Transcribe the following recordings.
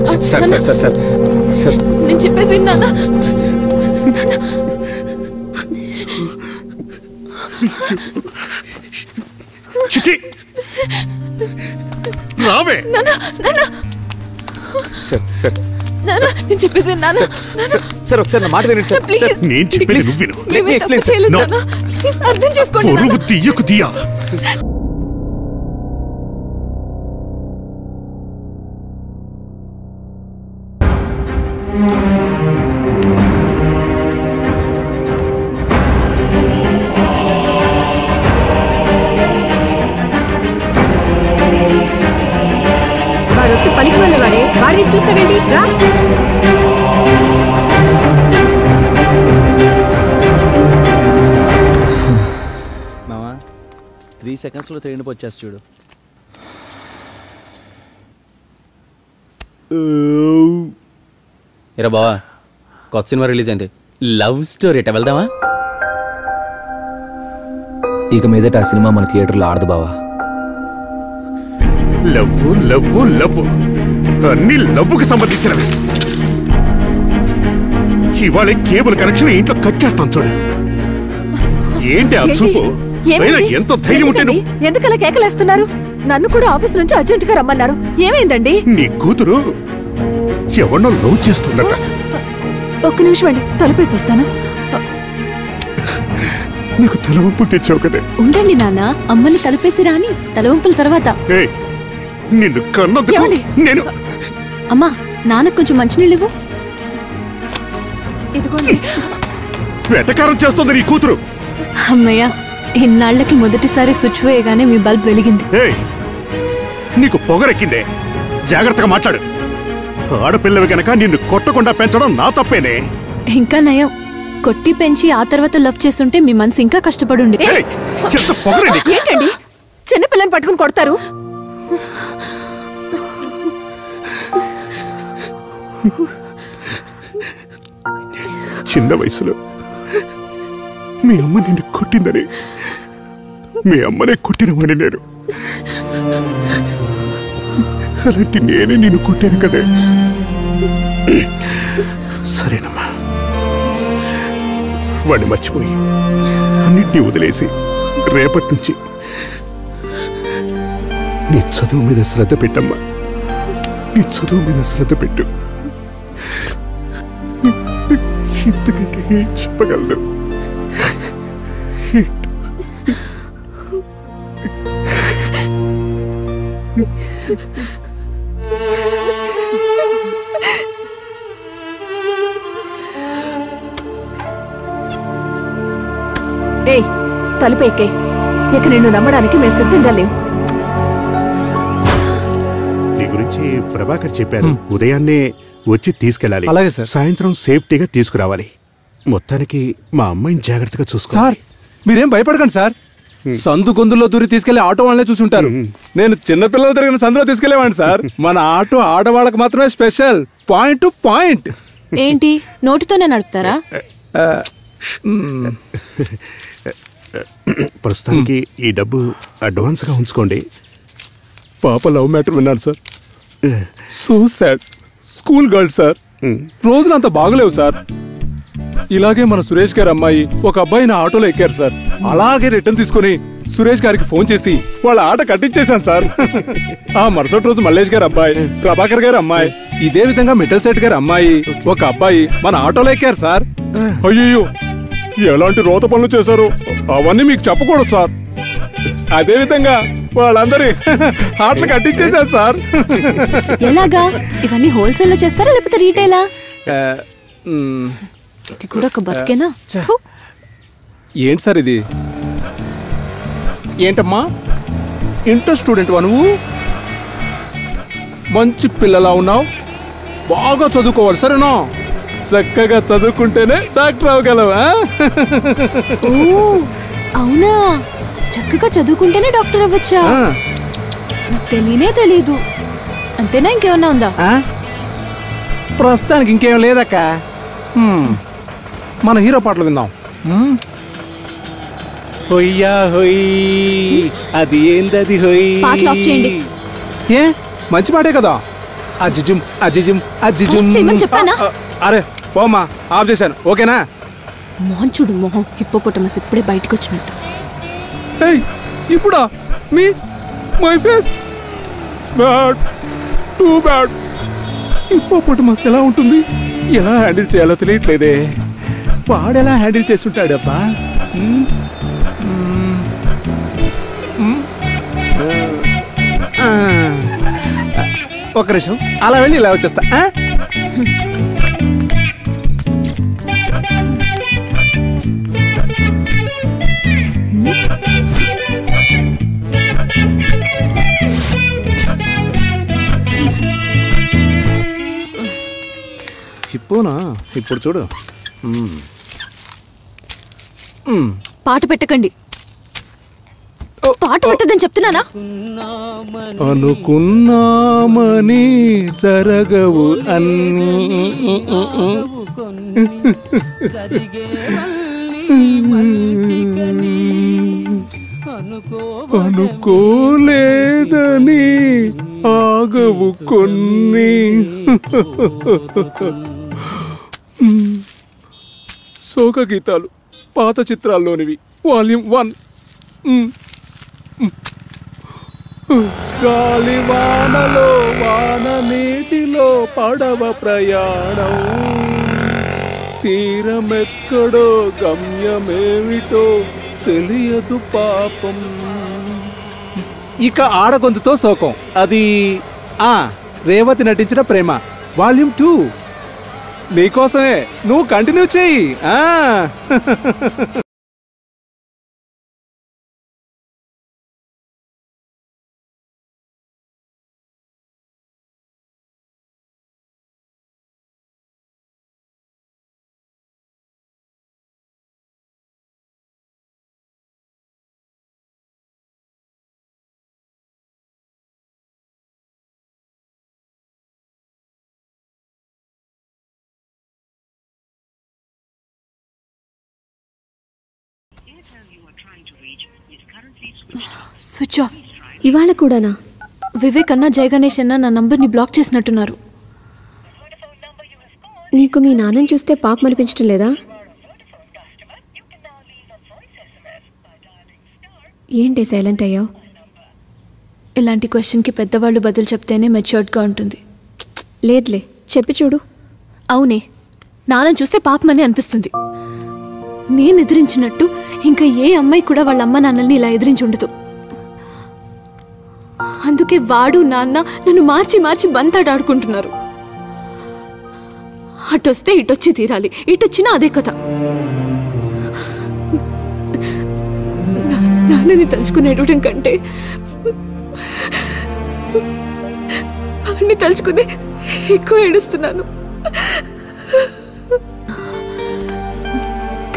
Sir sir sir sir sir నేను చెప్పేది విన్నానా? రావే సార్ సార్ నేను చెప్పేది విన్నానా? సార్ ఒకసారి నా మాట వినండి సార్. నేను చెప్పేది నువ్వు విను. ప్లీజ్ అర్థం చేసుకోండి. పొరుగు తీయకు తీయ. వాడొట్టి పనికి వెళ్ళవాడే, వాడి చూస్తావేంటి? రా. మామా 3 secondsలో ట్రైన్ వచ్చేసి చూడు. ఇరా బావా, కొత్త సినిమా రిలీజ్ అయింది, లవ్ స్టోరీ ఎట వెళ్దామా? ఇక మీదట ఆ సినిమా మన థియేటర్లో ఆడదు బావా. లవ్వు లవ్వు లవ్వు అన్ని లవ్వుకి సంబంధించినవి. ఇవాళ కేబుల్ కనెక్షన్ ఇంట్లో కట్ చేస్తాను చూడు. ఏంటి ఆ చూపు? ఎంత ధైర్యం ఉంటే నువ్వు ఎందుకలా కేకలేస్తున్నారు? నన్ను కూడా ఆఫీస్ నుంచి అర్జెంట్ గా రమ్మన్నారు. ఏమైందండి? నీ కూతురు ఎవరినో లవ్ చేస్తుందట. ఒక్క నిమిషం అండి, తలుపేసి వస్తాను. నీకు తలవంపులు తెచ్చావు కదే. ఉండండి నాన్న, అమ్మని తలుపేసి రాని, తలవంపుల తర్వాత. నిన్ను కన్నందుకు నేను. అమ్మా, నాన్నకు కొంచెం మంచినీళ్ళు ఇవ్వు. ఇదిగోండి. వెటకారం చేస్తుంది నీ కూతురు. అమ్మయ్య, ఇన్నాళ్లకి మొదటిసారి స్విచ్ వేయగానే మీ బల్బ్ వెలిగింది. నీకు పొగరెక్కిందే. జాగ్రత్తగా మాట్లాడు. ఆడపిల్లవి గనక నిన్ను కొట్టకుండా పెంచడం నా తప్పేనే. ఇంకా నయం, కొట్టి పెంచి ఆ తర్వాత లవ్ చేస్తుంటే మీ మనసు ఇంకా కష్టపడుండి. ఏంటండి చిన్నపిల్లని పట్టుకుని కొడతారు? చిన్న వయసులో మీ అమ్మ నిన్ను కొట్టిందని మీ అమ్మనే కొట్టినవని నేను. అలాంటి నేనే నిన్ను కొట్టాను కదే. సరేనమ్మా, వాడిని మర్చిపోయి అన్నిటినీ వదిలేసి రేపటి నుంచి నీ చదువు మీద శ్రద్ధ పెట్టమ్మా. నీ చదువు మీద శ్రద్ధ పెట్టు. ఇంతకంటే ఏం చెప్పగలను? ఏయ్, తలుపేకే. ఇక నిన్ను నమ్మడానికి మేము సిద్ధంగా లేవు. నీ గురించి ప్రభాకర్ చెప్పారు. ఉదయాన్నే వచ్చి తీసుకెళ్ళాలి. అలాగే సార్. సాయంత్రం సేఫ్టీగా తీసుకురావాలి. మొత్తానికి మా అమ్మాయిని జాగ్రత్తగా చూసుకో. సార్, మీరేం భయపడకండి సార్. సందు గొంతుల్లో దూరి తీసుకెళ్లి ఆటో వాళ్ళనే చూసుంటారు. నేను చిన్నపిల్లలు తిరిగిన సందులో తీసుకెళ్లేవాడిని సార్. మన ఆటో ఆడవాళ్ళకి మాత్రమే స్పెషల్. Point to point. ఏంటి, నోటితోనే నడుపుతారా? ప్రస్తుతానికి ఈ డబ్బు అడ్వాన్స్ గా ఉంచుకోండి. పాప లవ్ మ్యాటర్ విన్నాడు sir. So sad. School girl sir. రోజులంత బాగలేవు సార్. ఇలాగే మన సురేష్ గారి అమ్మాయి ఒక అబ్బాయి నా ఆటోలో ఎక్కారు సార్. అలాగే రిటర్న్ తీసుకుని సురేష్ గారికి ఫోన్ చేసి వాళ్ళ ఆట కట్టించేశాను సార్. ఆ మరుసటి రోజు మల్లేష్ గారి అబ్బాయి, ప్రభాకర్ గారి అమ్మాయి, ఇదే విధంగా మిట్టల్ సెట్ గారి అమ్మాయి ఒక అబ్బాయి మన ఆటోలో ఎక్కారు సార్. అయ్యో, ఎలాంటి రోత పనులు చేశారు అవన్నీ మీకు చెప్పకూడదు సార్. అదే విధంగా వాళ్ళందరి ఆటలు కట్టించేశారు సార్. ఎలాగా? ఇవన్నీ హోల్సేల్ లో చేస్తారా లేకపోతే రీటైలా? ఇది కూడా ఒక బతికేనా? ఏంటి సార్ ఇది? ఏంటమ్మా, ఇంటర్ స్టూడెంట్ వా నువ్వు? మంచి పిల్లలా ఉన్నావు. బాగా చదువుకోవాలి సరేనా? చక్కగా చదువుకుంటేనే డాక్టర్ అవ్వగలవు. అవునా? చక్కగా చదువుకుంటేనే డాక్టర్ అవ్వచ్చా? నాకు తెలియనే తెలీదు. అంతేనా, ఇంకేమన్నా ఉందా? ప్రస్తుతానికి ఇంకేం లేదక్క. మన హీరో పాటలు విందాం. హొయ్యా హొయ్, అది ఏందది హొయ్. పాటలు ఆఫ్ చేయండి. ఏ మంచి పాటే కదా. అజిజుమ్ అజిజుమ్ అజిజుమ్ ఆఫ్ చేయమని చెప్పానా? అరే పోమ్మా ఆఫ్ చేశాను ఓకేనా. మొహం చూడు మొహం, హిప్పోపోటమస్ ఇప్పుడే బయటకు వచ్చినట్టు. ఏయ్ ఇప్పుడా మీ my face bad too bad. Hippopotamus ఎలా ఉంటుంది, ఎలా హ్యాండిల్ చేయాలో తెలియట్లేదే. వాడెలా హ్యాండిల్ చేస్తుంటాడబ్బా. ఒక్క నిమిషం అలా వెళ్ళి ఇలా వచ్చేస్తా. హిప్పోనా ఇప్పుడు చూడు. పాట పెట్టకండి, పాట పెట్టదని చెప్తున్నానా? అనుకున్నామని జరగవు అన్నీ, అనుకోలేదని ఆగవు కొన్ని. శోక గీతాలు పాత చిత్రాల్లోనివి వాల్యూమ్ 1. గాలి వానలో వాన నీటిలో పడవ ప్రయాణం, తీరమెక్కడో గమ్యమేమిటో తెలియదు పాపం. ఇక ఆడగొంతుతో శోకం, అది రేవతి నటించిన ప్రేమ వాల్యూమ్ 2 నీకోసమే, నువ్వు కంటిన్యూ చెయ్యి. Switch off. ఇవాళ కూడానా? వివేక్ అన్న జయ గణేష్ అన్న నా నంబర్ని బ్లాక్ చేసినట్టున్నారు. నీకు మీ నాన్నని చూస్తే పాపం అనిపించడం లేదా? ఏంటి సైలెంట్ అయ్యావు? ఇలాంటి క్వశ్చన్కి పెద్దవాళ్ళు బదులు చెప్తేనే మెచ్యూర్డ్గా ఉంటుంది. లేదులే, చెప్పి చూడు. అవునే, నాన్న చూస్తే పాపమని అనిపిస్తుంది. నేను ఎదిరించినట్టు ఇంకా ఏ అమ్మాయి కూడా వాళ్ళ అమ్మ నాన్నల్ని ఇలా ఎదిరించి ఉండదు. అందుకే వాడు నాన్న నన్ను మార్చి మార్చి బంతాడాడుకుంటున్నారు. అటొస్తే ఇటొచ్చి తీరాలి, ఇటొచ్చినా అదే కథ. నాన్నని తలుచుకుని ఏడవడం కంటే వాడిని తలుచుకుని ఎక్కువ ఏడుస్తున్నాను.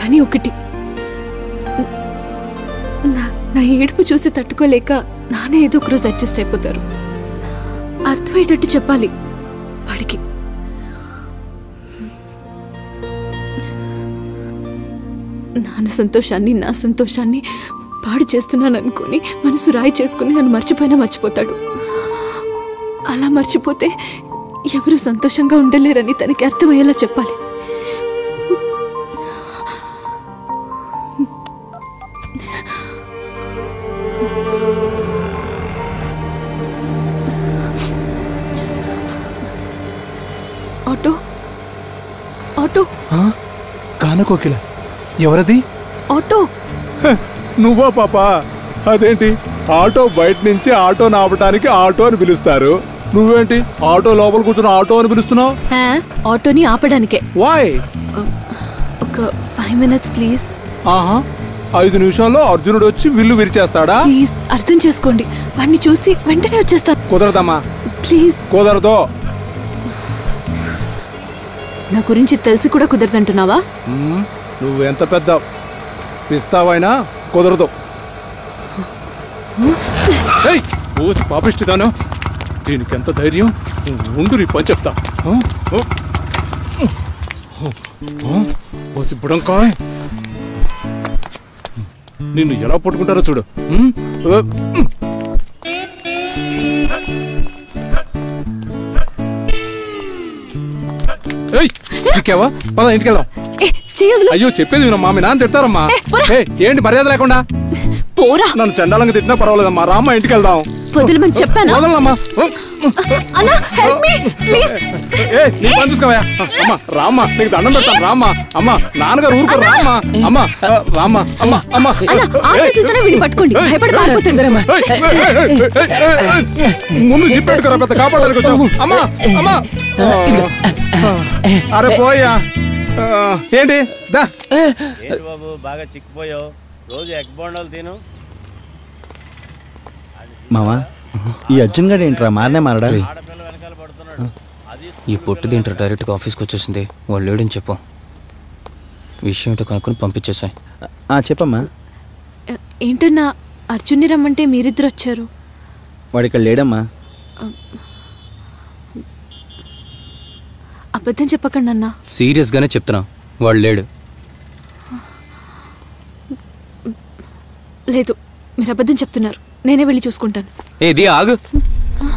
కానీ ఒకటి, నా ఏడుపు చూసి తట్టుకోలేక నాన్న ఏదో ఒకరోజు అడ్జస్ట్ అయిపోతారు. అర్థమయ్యేటట్టు చెప్పాలి వాడికి. నాన్న సంతోషాన్ని నా సంతోషాన్ని పాడు చేస్తున్నాను అనుకుని మనసు రాయి చేసుకుని నన్ను మర్చిపోయినా మర్చిపోతాడు. అలా మర్చిపోతే ఎవరు సంతోషంగా ఉండలేరని తనకి అర్థమయ్యేలా చెప్పాలి. Auto auto. కానకోకిల ఎవరది? ఆటో. నువ్వా పాపా? అదేంటి ఆటో బయట నుంచి ఆటో ఆపటానికి ఆటో అని పిలుస్తారు, నువ్వేంటి ఆటో లోపల కూర్చుని ఆటో అని పిలుస్తున్నావు? ఆటోని ఆపడానికే. వై? ఒక 5 minutes ప్లీజ్. 5 నిమిషాల్లో అర్జునుడు వచ్చి విల్లు విరిచేస్తాడా? ప్లీజ్ అర్థం చేసుకోండి, వాడిని చూసి వెంటనే వచ్చేస్తా. కుదరదమ్మా, ప్లీజ్. కుదరదు. నా గురించి తెలిసి కూడా కుదరదంటున్నావా? నువ్వెంత పెద్ద పిస్తావైనా కుదరదు. ఓసి పాపిష్టిదాను, దీనికి ఎంత ధైర్యం! ఉండు నీ పని చెప్తా. ఓసి బుడంకాయ్, నిన్ను ఎలా పట్టుకుంటారో చూడు. చిక్కావా? పద ఇంటికి వెళ్దాం. అయ్యో చెప్పేది వినమ్మా, మీ నాన్న తిడతారమ్మా. ఏంటి మర్యాద లేకుండా? పోరా. నన్ను చండాలంగా తిట్టినా పర్వాలేదమ్మా, రామ్మా ఇంటికి వెళ్దాం. వదలమని చెప్పానా? వదలమ్మా. అన్నా హెల్ప్ మీ ప్లీజ్. నీ పని చూసుకోవా. అమ్మా రామ్మా, నీకు దండం పెడతాను రామ్మా. అమ్మా నాన్నగారు ఊరుకోరు రామ్మా. అమ్మా రామ్మా. అమ్మా అమ్మా వీడిని పట్టుకోండి, భయపడి పారిపోతాడు. ముందు జిప్పెట్టుకోరా, పెద్ద కాపాడడానికి వచ్చావు. అమ్మా అమ్మా. అరే పోయా. ఏంటి దా బాబు బాగా చిక్కిపోయావు, రోజు ఎగ్ బోండాలు తిను. మామా ఈ అర్జున్ గారు ఏంట్రా మారనే మారడా? ఈ పొట్టు దీంట్లో డైరెక్ట్గా ఆఫీస్కి వచ్చేసింది. వాళ్ళు లేడని చెప్పు, విషయం ఏంటో కనుక్కొని పంపించేసాయి. చెప్పమ్మా. ఏంటన్నా అర్జున్ని రమ్మంటే మీరిద్దరు వచ్చారు? వాడు ఇక్కడ లేడమ్మా. అబద్ధం చెప్పకండి అన్నా. సీరియస్గానే చెప్తున్నా, వాడు లేడు. లేదు, మీరు అబద్ధం చెప్తున్నారు. నేనే వెళ్ళి చూసుకుంటాను. ఏది ఆగు,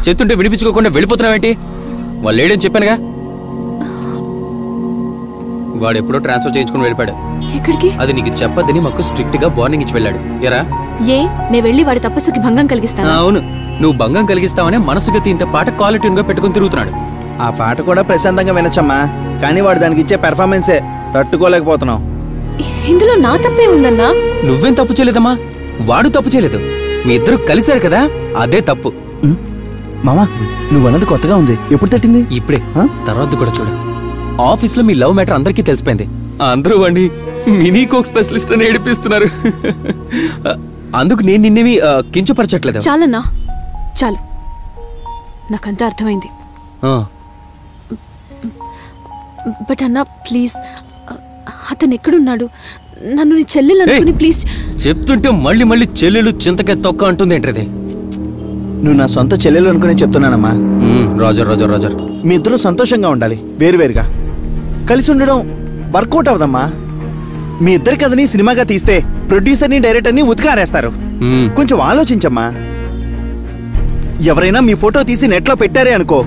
చెప్తుంటే వినిపించుకోకుండా వెళ్ళిపోతున్నావేంటి? వాళ్ళు లేడని చెప్పానుగా. వాడు ఎప్పుడో ట్రాన్స్ఫర్ చేయించుకుని వెళ్ళిపోయాడు. ఎక్కడికి? అది నీకు చెప్పద్దని మాకు స్ట్రిక్ట్ గా వార్నింగ్ ఇచ్చి వెళ్ళాడు. ఎరా నేను వెళ్ళి వాడి తపస్సుకి భంగం కలిగిస్తాను. అవును, నువ్వు భంగం కలిగిస్తావనే మనసుకి ఇంత పాట క్వాలిటీగా పెట్టుకుని తిరుగుతున్నాడు. ఆ పాట కూడా ప్రశాంతంగా వినొచ్చమ్మా, కానీ వాడు దానికి ఇచ్చే పెర్ఫార్మెన్సే తట్టుకోలేకపోతున్నావు. ఇందులో నా తప్పే ఉందన్నా. నువ్వేం తప్పు చేయలేదమ్మా, వాడు తప్పు చేయలేదు. మీ ఇద్దరు కలిశారు కదా, అదే తప్పు. మామా నువ్వు అన్నది కొత్తగా ఉంది, ఎప్పుడు తట్టింది? ఇప్పుడే. తర్వాత కూడా చూడు, ఆఫీస్ లో మీ లవ్ మ్యాటర్ అందరికీ తెలిసిపోయింది. అందరూ వాడిని మినీ కోక్ స్పెషలిస్ట్ అని ఏడిపిస్తున్నారు. అందుకు నేను నిన్నేమి కించపరచట్లేదు. చాలన్నా, చాలు, నాకంతా అర్థమైంది. బట్ అన్నా ప్లీజ్, అతను ఎక్కడున్నాడు? నన్ను నీ చెల్లెలు అనుకుని ప్లీజ్. చెప్తుంటే మళ్ళీ మళ్ళీ చెల్లెలు చింతకాయ తొక్క అంటుంది ఏంటది? నువ్వు నా సొంత చెల్లెలు అనుకునే చెప్తున్నానమ్మా. రాజర్ రాజర్ రాజర్, మీ ఇద్దరు సంతోషంగా ఉండాలి, వేరువేరుగా కలిసి ఉండడం వర్కౌట్ అవదమ్మా. మీ ఇద్దరి కథని సినిమాగా తీస్తే ప్రొడ్యూసర్ని డైరెక్టర్ని ఉతికారేస్తారు. కొంచెం ఆలోచించమ్మా. ఎవరైనా మీ ఫోటో తీసి నెట్లో పెట్టారే అనుకో,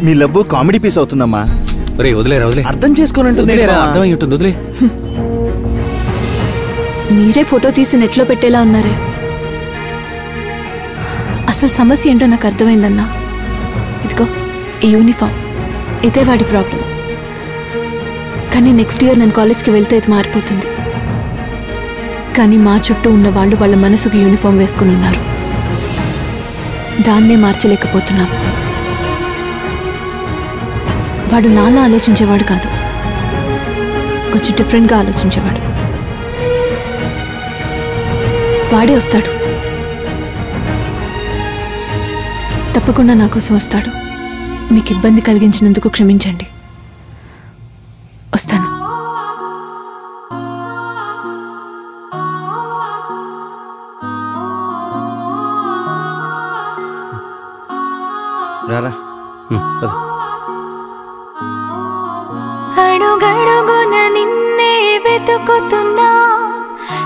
మీ లవ్ కామెడీ పీస్ అవుతుందమ్మా. అర్థం చేసుకోనంటుంది. మీరే ఫోటో తీసి నెట్లో పెట్టేలా ఉన్నారే. అసలు సమస్య ఏంటో నాకు అర్థమైందన్నా. ఇదిగో ఈ యూనిఫామ్, ఇదే వాడి ప్రాబ్లం. కానీ నెక్స్ట్ ఇయర్ నేను కాలేజ్కి వెళ్తే ఇది మారిపోతుంది. కానీ మా చుట్టూ ఉన్న వాళ్ళు వాళ్ళ మనసుకు యూనిఫామ్ వేసుకుని ఉన్నారు. దాన్నే మార్చలేకపోతున్నాం. వాడు నాలా ఆలోచించేవాడు కాదు, కొంచెం డిఫరెంట్గా ఆలోచించేవాడు. వాడే వస్తాడు, తప్పకుండా నా కోసం వస్తాడు. మీకు ఇబ్బంది కలిగించినందుకు క్షమించండి. వస్తాను. రారా. అడుగడుగున నిన్నే వెతుకుతున్నా,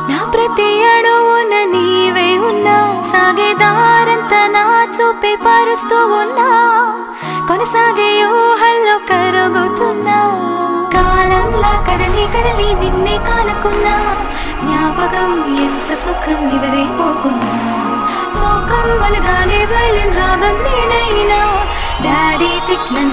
నా ప్రతి అడుగున నీవే ఉన్నా. సాగేదారంతా నా చూపే పరుస్తూ ఉన్నా, కొనసాగే ఊహల్లో కరుగుతున్నా. కాలంలా కదలి కదలి నిన్నే కానుకున్నా, జ్ఞాపకం ఎంత సుఖం నిద్రైపోకున్నా. సోకం అనగానే వైలిన్ రాగం నేనైనా, డాడీ తిట్లను